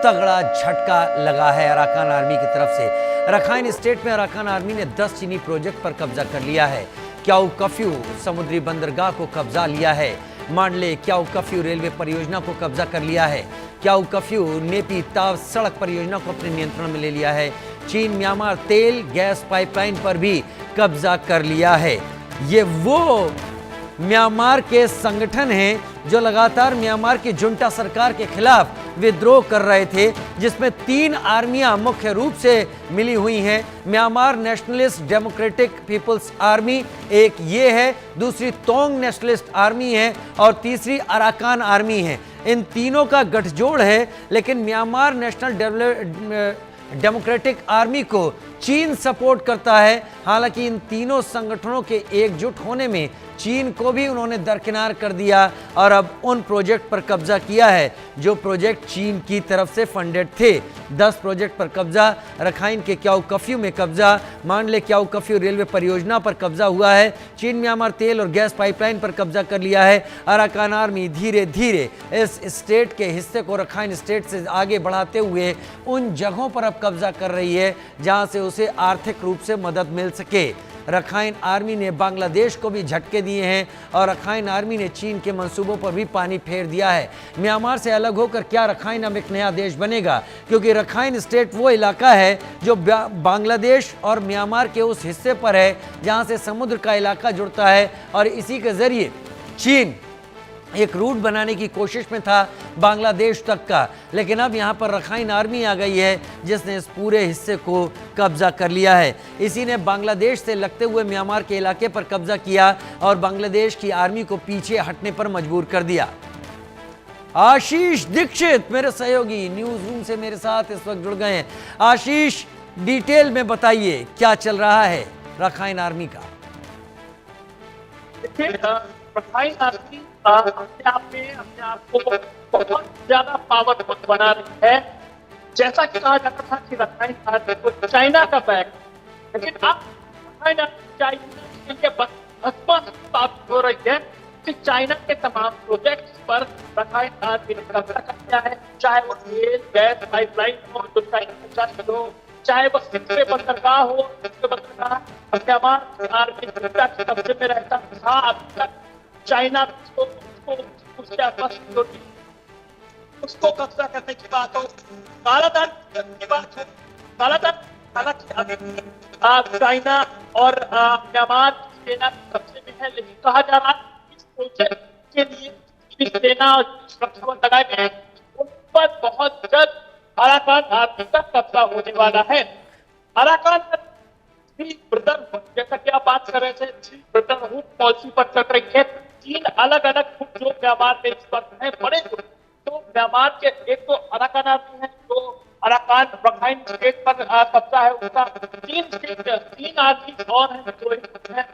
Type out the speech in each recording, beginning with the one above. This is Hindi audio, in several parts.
तगड़ा झटका लगा है अराकान आर्मी की तरफ से। रखाइन स्टेट में अराकान आर्मी ने 10 चीनी प्रोजेक्ट पर कब्जा कर लिया है। क्याउ कफ्यू समुद्री बंदरगाह को कब्जा लिया है। मांडले क्याउ कफ्यू रेलवे परियोजना को कब्जा कर लिया है। क्याउ कफ्यू नेपी ताव सड़क परियोजना को अपने नियंत्रण में ले लिया है। चीन म्यांमार तेल गैस पाइपलाइन पर भी कब्जा कर लिया है। ये वो म्यांमार के संगठन हैं जो लगातार म्यांमार की जुंटा सरकार के खिलाफ विद्रोह कर रहे थे, जिसमें 3 आर्मियां मुख्य रूप से मिली हुई हैं। Myanmar Nationalist Democratic People's Army एक ये है, दूसरी तोंग नेशनलिस्ट आर्मी है और तीसरी अराकान आर्मी है। इन तीनों का गठजोड़ है, लेकिन म्यांमार नेशनल डेमोक्रेटिक आर्मी को चीन सपोर्ट करता है। हालांकि इन तीनों संगठनों के एकजुट होने में चीन को भी उन्होंने दरकिनार कर दिया और अब उन प्रोजेक्ट पर कब्जा किया है जो प्रोजेक्ट चीन की तरफ से फंडेड थे। 10 प्रोजेक्ट पर कब्जा, रखाइन के क्याउ कफ्यू में कब्जा, मांडले क्याउ कफ्यू रेलवे परियोजना पर कब्जा हुआ है। चीन म्यांमार तेल और गैस पाइपलाइन पर कब्जा कर लिया है। अराकान आर्मी धीरे धीरे इस स्टेट के हिस्से को रखाइन स्टेट से आगे बढ़ाते हुए उन जगहों पर अब कब्जा कर रही है जहां से उसे आर्थिक रूप से मदद मिल सके। रखाइन आर्मी ने बांग्लादेश को भी झटके दिए हैं और रखाइन आर्मी ने चीन के मंसूबों पर भी पानी फेर दिया है। म्यांमार से अलग होकर क्या रखाइन अब एक नया देश बनेगा? क्योंकि रखाइन स्टेट वो इलाका है जो बांग्लादेश और म्यांमार के उस हिस्से पर है जहां से समुद्र का इलाका जुड़ता है और इसी के जरिए चीन एक रूट बनाने की कोशिश में था बांग्लादेश तक का। लेकिन अब यहाँ पर रखाइन आर्मी आ गई है जिसने इस पूरे हिस्से को कब्जा कर लिया है। इसी ने बांग्लादेश से लगते हुए म्यांमार के इलाके पर कब्जा किया और बांग्लादेश की आर्मी को पीछे हटने पर मजबूर कर दिया। आशीष दीक्षित मेरे सहयोगी न्यूज रूम से मेरे साथ इस वक्त जुड़ गए हैं। आशीष, डिटेल में बताइए क्या चल रहा है रखाइन आर्मी का? रखाइन आर्मी अपने आप को बहुत ज्यादा पावरफुल बना रही है। जैसा कि कहा जाता था कि रखाइन आर्मी को चाइना का बैग, लेकिन अब रखाइन आर्मी चाइना के साबित हो रही है कि चाइना के तमाम प्रोजेक्ट्स पर रखाइन आर्मी ने कब्जा कर लिया है। चाहे वो तेल गैस पाइपलाइन हो जो चाइना के साथ हो, चाहे वो सिक्के बंदरगाह हो, म्यांमार आर्मी के कब्जे में रहता था अभी तक। चाइना उसको कब्जा करने की बात हो, कालाधन की बात हो, कालाधन हालांकि चाइना और म्यांमार की सेना कब्जे में है, लेकिन कहा जा रहा है इस प्रोजेक्ट के लिए सेना और सुरक्षा बल लगाए गए हैं उन पर बहुत जल्द अराकान आर्मी का कब्जा होने वाला है। अराकान ब्रदरहुड, जैसा कि आप बात कर रहे थे, ब्रदरहुड पॉलिसी पर चल रही है। 3 अलग अलग गुट जो म्यांमार में इस वक्त हैं, बड़े गुट तो म्यांमार के एक तो अराकान आर्मी है जो अराकान रखाइन स्टेट पर कब्जा है उसका। 3 आर्मी और हैं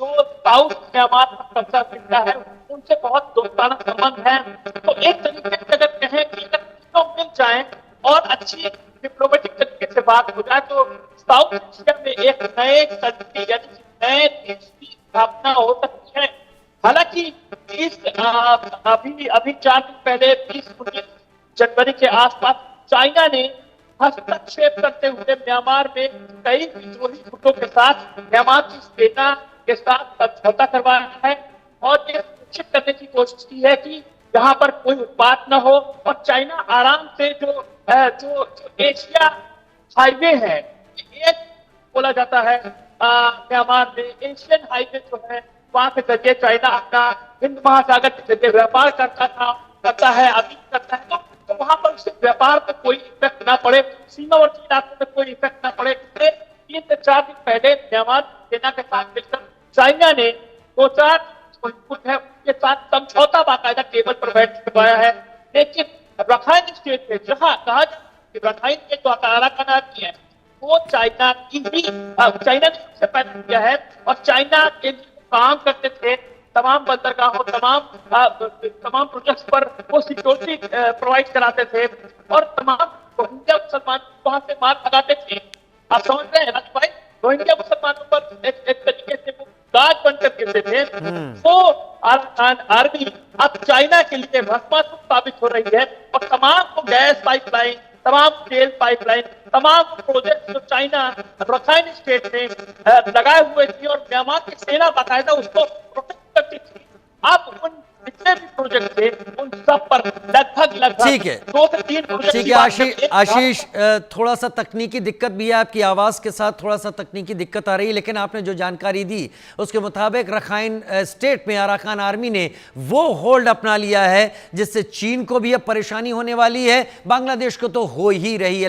जो साउथ म्यांमार पर कब्जा करता है, उनसे बहुत दोस्ताना संबंध है। तो एक तरीके से अगर कहें कि अगर तीनों मिल जाए और अच्छी डिप्लोमेटिक तरीके से बात हो जाए तो साउथ एशिया में एक नए कंट्री यानी नए देश की स्थापना हो सकती है। हालांकि इस अभी 4 दिन पहले 20-19 जनवरी के आसपास चाइना ने हस्तक्षेप करते हुए म्यांमार में कई विद्रोही गुटों के साथ म्यांमार की सेना के साथ समझौता करवाया है और ये सुनिश्चित करने की कोशिश की है कि यहाँ पर कोई उत्पात न हो और चाइना आराम से जो एशिया हाईवे है, एक बोला जाता है म्यांमार में एशियन हाईवे जो है वहां के जरिए चाइना अपना हिंद महासागर के जरिए व्यापार करता है अभी करता है। तो वहां पर उससे व्यापार पर कोई इफेक्ट ना पड़े, सीमावर्ती इलाकों में कोई इफेक्ट ना पड़े। 3 से 4 दिन पहले म्यांमार सेना के साथ मिलकर चाइना ने 2-4 गुट है उनके साथ समझौता बाकायदा टेबल पर बैठ करवाया है। लेकिन रखाइन स्टेट में जहां कहा कि रखाइन के जो अराकान आर्मी है वो चाइना ने सबसे पैदा किया है और चाइना के लिए काम करते थे। तमाम बंदरगाहों तमाम प्रोजेक्ट्स पर वो सिक्योरिटी प्रोवाइड कराते थे और तमाम रोहिंग्या मुसलमान वहां से मार लगाते थे। आप समझ रहे हैं राजू भाई, रोहिंग्या मुसलमानों पर एक तरीके से वो गाज बनकर गिरते थे। वो अराकान आर्मी अब चाइना के लिए भस्मासुर साबित हो रही है और तमाम को गैस पाइपलाइन तमाम तेल पाइपलाइन, तमाम प्रोजेक्ट जो चाइना रखाइन स्टेट में लगाए हुए थे और म्यांमार की सेना बाकायदा उसको प्रोटेक्ट करती थी। अब उन जितने भी प्रोजेक्ट थे उन सब पर लगभग ठीक है। 2 से 3 प्रोजेक्ट ठीक की है बात करते हैं। आशीष, थोड़ा सा तकनीकी दिक्कत भी है, आपकी आवाज़ के साथ थोड़ा सा तकनीकी दिक्कत आ रही है, लेकिन आपने जो जानकारी दी उसके मुताबिक रखाइन स्टेट में अराकान आर्मी ने वो होल्ड अपना लिया है जिससे चीन को भी अब परेशानी होने वाली है, बांग्लादेश को तो हो ही रही है।